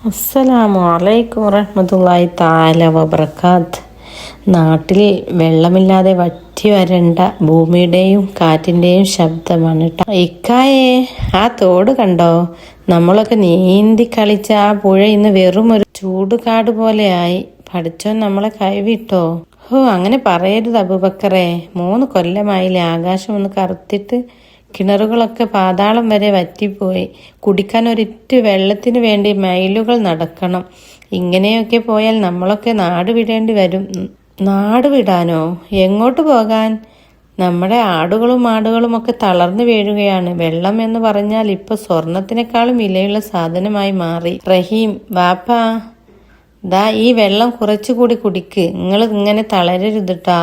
അസ്സലാമു അലൈക്കും വറഹ്മത്തുള്ളാഹി തആല വബറകാത്ത്. നാട്ടിൽ വെള്ളമില്ലാതെ വറ്റി വരണ്ട ഭൂമിയുടെയും കാറ്റിൻ്റെയും ശബ്ദമാണ് കേട്ടോ. ഇക്കായേ, ആ തോട് കണ്ടോ? നമ്മളൊക്കെ നീന്തി കളിച്ച ആ പുഴ ഇന്ന് വെറും ഒരു ചൂടുകാട് പോലെയായി. പഠിച്ചോൻ നമ്മളെ കൈവിട്ടോ? അങ്ങനെ പറയരുത് അബൂബക്കറെ. 3 കൊല്ലമായില്ലേ ആകാശം ഒന്ന് കറുത്തിട്ട്. കിണറുകളൊക്കെ പാതാളം വരെ വറ്റിപ്പോയി. കുടിക്കാൻ ഒരിറ്റ് വെള്ളത്തിന് വേണ്ടി മൈലുകൾ നടക്കണം. ഇങ്ങനെയൊക്കെ പോയാൽ നമ്മളൊക്കെ നാട് വിടേണ്ടി വരും. നാട് വിടാനോ? എങ്ങോട്ട് പോകാൻ? നമ്മുടെ ആടുകളും മാടുകളും ഒക്കെ തളർന്നു വീഴുകയാണ്. വെള്ളം എന്ന് പറഞ്ഞാൽ ഇപ്പൊ സ്വർണത്തിനേക്കാളും വിലയുള്ള സാധനമായി മാറി. റഹീം വാപ്പാ, ദാ ഈ വെള്ളം കുറച്ചുകൂടി കുടിക്ക്. നിങ്ങൾ ഇങ്ങനെ തളരരുതിട്ടാ.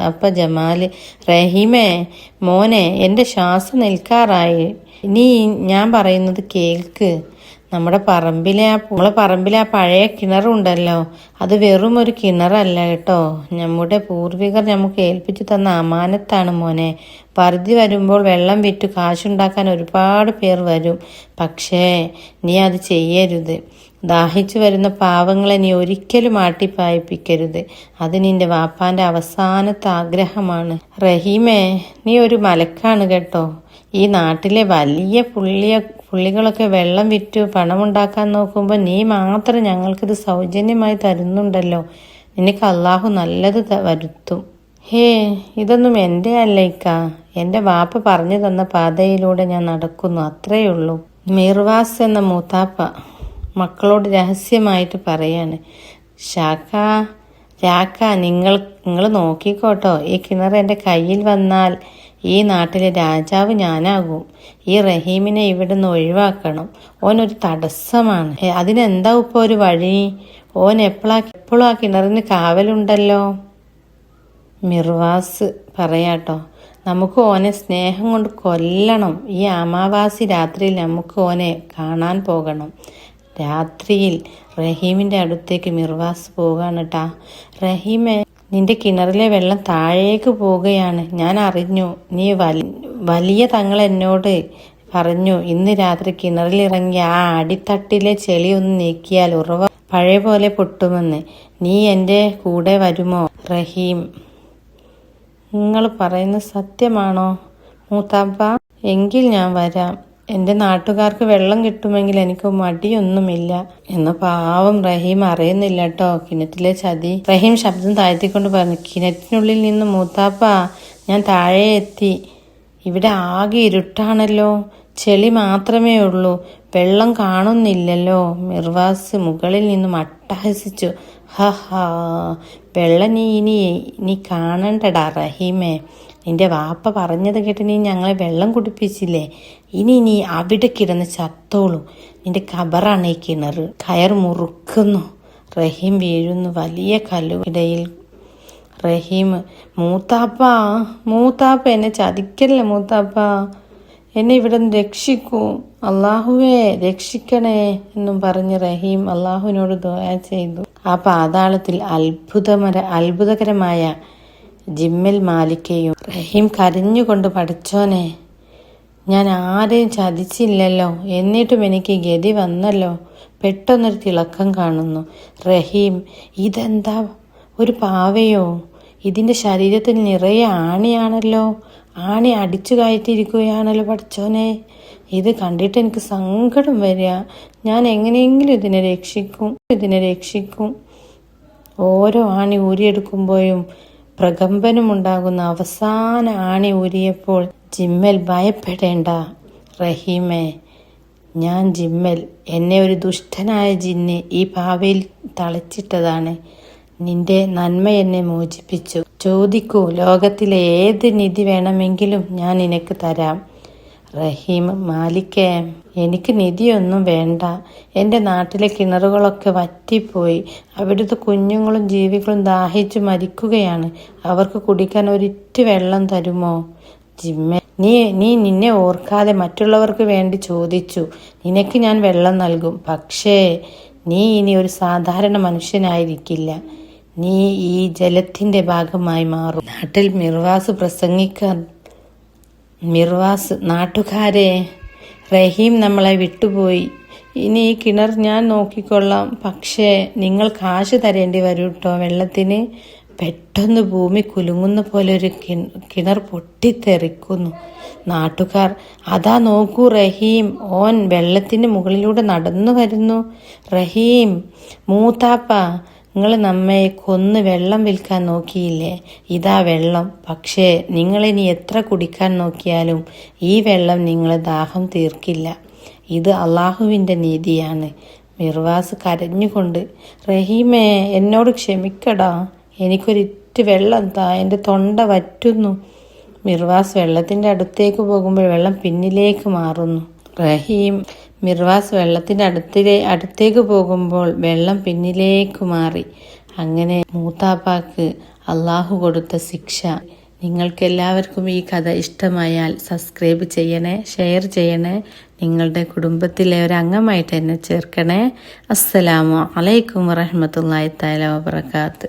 അപ്പ ജമാല്, റഹീമേ മോനെ, എൻ്റെ ശ്വാസം നിൽക്കാറായി. നീ ഞാൻ പറയുന്നത് കേൾക്ക്. നമ്മളെ പറമ്പിലെ ആ പഴയ കിണറുണ്ടല്ലോ, അത് വെറും ഒരു കിണറല്ല കേട്ടോ. നമ്മുടെ പൂർവികർ നമുക്ക് ഏൽപ്പിച്ചു തന്ന അമാനത്താണ് മോനെ. വറുതി വരുമ്പോൾ വെള്ളം വിറ്റ് കാശുണ്ടാക്കാൻ ഒരുപാട് പേർ വരും. പക്ഷേ നീ അത് ചെയ്യരുത്. ദാഹിച്ചു വരുന്ന പാവങ്ങളെ നീ ഒരിക്കലും ആട്ടിപ്പായിപ്പിക്കരുത്. അത് നിന്റെ വാപ്പാന്റെ അവസാനത്തെ ആഗ്രഹമാണ്. റഹീമേ, നീ ഒരു മലക്കാണ് കേട്ടോ. ഈ നാട്ടിലെ വലിയ പുള്ളികളൊക്കെ വെള്ളം വിറ്റ് പണമുണ്ടാക്കാൻ നോക്കുമ്പോൾ നീ മാത്രം ഞങ്ങൾക്കിത് സൗജന്യമായി തരുന്നുണ്ടല്ലോ. നിനക്ക് അള്ളാഹു നല്ലത് വരുത്തും. ഇതൊന്നും എൻ്റെ അല്ലേക്ക. എൻ്റെ വാപ്പ പറഞ്ഞു തന്ന പാതയിലൂടെ ഞാൻ നടക്കുന്നു, അത്രയുള്ളൂ. മിർവാസ് എന്ന മൂത്താപ്പ മക്കളോട് രഹസ്യമായിട്ട് പറയാണ്, രാക്ക നിങ്ങൾ നോക്കിക്കോട്ടോ. ഈ കിണർ എൻ്റെ കയ്യിൽ വന്നാൽ ഈ നാട്ടിലെ രാജാവ് ഞാനാകും. ഈ റഹീമിനെ ഇവിടുന്ന് ഒഴിവാക്കണം. ഓനൊരു തടസ്സമാണ്. അതിനെന്താ ഇപ്പോൾ ഒരു വഴി? ഓൻ എപ്പോഴും ആ കിണറിന് കാവലുണ്ടല്ലോ. മിർവാസ് പറയാട്ടോ, നമുക്ക് ഓനെ സ്നേഹം കൊണ്ട് കൊല്ലണം. ഈ അമാവാസി രാത്രിയിൽ നമുക്ക് ഓനെ കാണാൻ പോകണം. രാത്രിയിൽ റഹീമിന്റെ അടുത്തേക്ക് മിർവാസ് പോകാണ് ട്ടാ. റഹീമേ, നിന്റെ കിണറിലെ വെള്ളം താഴേക്ക് പോവുകയാണ്. ഞാൻ അറിഞ്ഞു. നീ വലിയ തങ്ങൾ എന്നോട് പറഞ്ഞു, ഇന്ന് രാത്രി കിണറിലിറങ്ങി ആ അടിത്തട്ടിലെ ചെളി ഒന്ന് നീക്കിയാൽ ഉറവ പഴയ പോലെ പൊട്ടുമെന്ന്. നീ എൻ്റെ കൂടെ വരുമോ? റഹീം, നിങ്ങൾ പറയുന്ന സത്യമാണോ മൂത്താപ്പ? എങ്കിൽ ഞാൻ വരാം. എൻ്റെ നാട്ടുകാർക്ക് വെള്ളം കിട്ടുമെങ്കിൽ എനിക്ക് മടിയൊന്നുമില്ല എന്ന് പാവം റഹീം അറിയുന്നില്ല കേട്ടോ കിണറ്റിലെ ചതി. റഹീം ശബ്ദം താഴ്ത്തിക്കൊണ്ട് പറഞ്ഞു, കിണറ്റിനുള്ളിൽ നിന്ന് മൂത്താപ്പ, ഞാൻ താഴെ എത്തി. ഇവിടെ ആകെ ഇരുട്ടാണല്ലോ, ചെളി മാത്രമേ ഉള്ളൂ, വെള്ളം കാണുന്നില്ലല്ലോ. മിർവാസ് മുകളിൽ നിന്നും അട്ടഹസിച്ചു. വെള്ളം നീ കാണണ്ടടാ റഹീമേ. നിന്റെ വാപ്പ പറഞ്ഞത് കേട്ട് നീ ഞങ്ങളെ വെള്ളം കുടിപ്പിച്ചില്ലേ? ഇനി നീ അവിടെ കിടന്ന് ചത്തോളൂ. നിന്റെ ഖബറാണ് ഈ കിണർ. കയർ മുറുക്കുന്നു. റഹീം വീഴുന്നു വലിയ കല്ലുകിടയിൽ. റഹീം, മൂത്താപ്പ എന്നെ ചതിക്കല്ലേ മൂത്താപ്പ. എന്നെ ഇവിടെ നിന്ന് രക്ഷിക്കൂ. അള്ളാഹുവേ രക്ഷിക്കണേ എന്നും പറഞ്ഞ് റഹീം അള്ളാഹുവിനോട് ദുആ ചെയ്തു. ആ പാതാളത്തിൽ അത്ഭുതകരമായ ജിമ്മൽ മാലിക്കയും. റഹീം കരഞ്ഞുകൊണ്ട്, പഠിച്ചോനെ, ഞാൻ ആരെയും ചതിച്ചില്ലല്ലോ, എന്നിട്ടും എനിക്ക് ഗതി വന്നല്ലോ. പെട്ടെന്നൊരു തിളക്കം കാണുന്നു. റഹീം, ഇതെന്താ, ഒരു പാവയോ? ഇതിന്റെ ശരീരത്തിൽ നിറയെ ആണിയാണല്ലോ. ആണി അടിച്ചു കയറ്റിയിരിക്കുകയാണല്ലോ പഠിച്ചോനെ. ഇത് കണ്ടിട്ട് എനിക്ക് സങ്കടം വരിക. ഞാൻ എങ്ങനെയെങ്കിലും ഇതിനെ രക്ഷിക്കും. ഓരോ ആണി ഊരിയെടുക്കുമ്പോഴും പ്രകമ്പനമുണ്ടാകുന്ന അവസാന ആണി ഊരിയപ്പോൾ, ജിമ്മൽ ഭയപ്പെടേണ്ട റഹീമേ, ഞാൻ ജിമ്മൽ. എന്നെ ഒരു ദുഷ്ടനായ ജിന്ന് ഈ പാവയിൽ തളച്ചിട്ടതാണ്. നിന്റെ നന്മ എന്നെ മോചിപ്പിച്ചു. ചോദിക്കൂ, ലോകത്തിലെ ഏത് നിധി വേണമെങ്കിലും ഞാൻ നിനക്ക് തരാം. റഹീം, മാലിക്കേ, എനിക്ക് നിധിയൊന്നും വേണ്ട. എൻ്റെ നാട്ടിലെ കിണറുകളൊക്കെ വറ്റിപ്പോയി. അവിടുത്തെ കുഞ്ഞുങ്ങളും ജീവികളും ദാഹിച്ചു മരിക്കുകയാണ്. അവർക്ക് കുടിക്കാൻ ഒരിറ്റ് വെള്ളം തരുമോ? ജിമ്മേ, നീ നിന്നെ ഓർക്കാതെ മറ്റുള്ളവർക്ക് വേണ്ടി ചോദിച്ചു. നിനക്ക് ഞാൻ വെള്ളം നൽകും. പക്ഷേ നീ ഇനി ഒരു സാധാരണ മനുഷ്യനായിരിക്കില്ല. നീ ഈ ജലത്തിന്റെ ഭാഗമായി മാറും. നാട്ടിൽ മിർവാസ്, നാട്ടുകാരെ, റഹീം നമ്മളെ വിട്ടുപോയി. ഇനി ഈ കിണർ ഞാൻ നോക്കിക്കൊള്ളാം, പക്ഷേ നിങ്ങൾ കാശ് തരേണ്ടി വരും കേട്ടോ വെള്ളത്തിന്. പെട്ടെന്ന് ഭൂമി കുലുങ്ങുന്ന പോലെ ഒരു കിണർ പൊട്ടിത്തെറിക്കുന്നു. നാട്ടുകാർ അതാ നോക്കൂ റഹീം, ഓൻ വെള്ളത്തിന് മുകളിലൂടെ നടന്നു വരുന്നു. റഹീം, മൂത്താപ്പ, നിങ്ങൾ നമ്മെ കൊന്ന് വെള്ളം വിൽക്കാൻ നോക്കിയില്ലേ? ഇതാ വെള്ളം. പക്ഷേ നിങ്ങളിനി എത്ര കുടിക്കാൻ നോക്കിയാലും ഈ വെള്ളം നിങ്ങളെ ദാഹം തീർക്കില്ല. ഇത് അള്ളാഹുവിൻ്റെ നീതിയാണ്. മിർവാസ് കരഞ്ഞുകൊണ്ട്, റഹീമേ, എന്നോട് ക്ഷമിക്കടാ, എനിക്കൊരിറ്റ് വെള്ളം താ, എൻ്റെ തൊണ്ട വറ്റുന്നു. മിർവാസ് വെള്ളത്തിൻ്റെ അടുത്തേക്ക് പോകുമ്പോൾ വെള്ളം പിന്നിലേക്ക് മാറുന്നു. മിർവാസ് വെള്ളത്തിൻ്റെ അടുത്തേക്ക് പോകുമ്പോൾ വെള്ളം പിന്നിലേക്ക് മാറി. അങ്ങനെ മൂത്താപ്പാക്ക് അള്ളാഹു കൊടുത്ത ശിക്ഷ. നിങ്ങൾക്കെല്ലാവർക്കും ഈ കഥ ഇഷ്ടമായാൽ സബ്സ്ക്രൈബ് ചെയ്യണേ, ഷെയർ ചെയ്യണേ, നിങ്ങളുടെ കുടുംബത്തിലെ ഒരു അംഗമായിട്ട് എന്നെ ചേർക്കണേ. അസ്സലാമു അലൈക്കും വറഹ്മത്തുള്ളാഹി തആല വബറകാത്ത്.